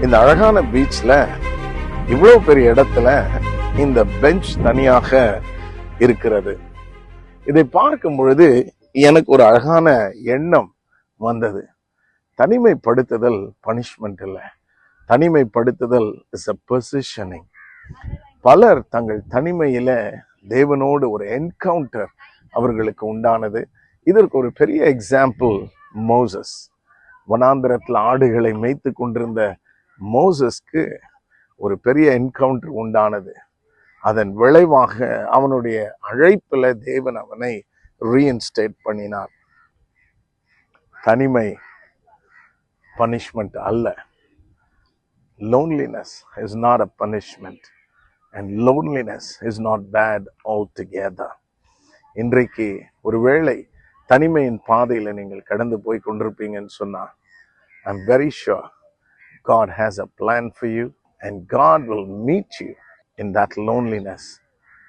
இந்த அழகான பீச்ல இவ்வளவு பெரிய இடத்துல இந்த பெஞ்ச் தனியாக இருக்கிறது. இதை பார்க்கும் பொழுது எனக்கு ஒரு அழகான எண்ணம் வந்தது. தனிமைப்படுத்துதல் பனிஷ்மெண்ட் இல்லை, தனிமைப்படுத்துதல் இஸ் a positioning. பலர் தங்கள் தனிமையில தேவனோடு ஒரு என்கவுண்டர் அவர்களுக்கு உண்டானது. இதற்கு ஒரு பெரிய எக்ஸாம்பிள் மோசஸ். வனாந்திரத்தில் ஆடுகளை மேய்த்து கொண்டிருந்த மோசஸ்க்கு ஒரு பெரிய என்கவுண்டர் உண்டானது. அதன் விளைவாக அவனுடைய அழைப்புல தேவன் அவனை ரீஇன்ஸ்டேட் பண்ணினார். தனிமை பனிஷ்மெண்ட் அல்ல. Loneliness is not a punishment and loneliness is not bad altogether. இன்றைக்கு ஒருவேளை தனிமையின் பாதையில நீங்கள் கடந்து போய் கொண்டிருப்பீங்கன்னு சொன்னா, I'm very sure God has a plan for you and God will meet you in that loneliness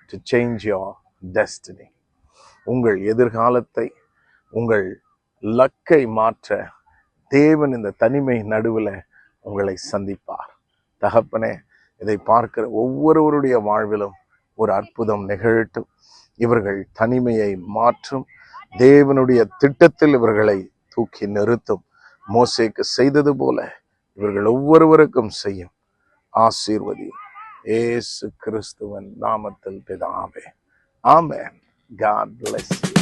to change your destiny. உங்கள் எதிர்காலத்தை, உங்கள் லக்கை மாற்ற தேவன் இந்த தனிமை நடுவில் உங்களை சந்திப்பார். தகப்பனே, இதை பார்க்கிற ஒவ்வொருவருடைய வாழ்விலும் ஒரு அற்புதம் நிகழட்டும். இவர்கள் தனிமையை மாற்றும் தேவனுடைய திட்டத்தில் இவர்களை தூக்கி நிறுத்தும். மோசேக்கு செய்தது போல இவர்கள் ஒவ்வொருவருக்கும் செய்யும். ஆசீர்வதி இயேசு கிறிஸ்துவின் நாமத்தில் பிதாவே. ஆமென். God bless you.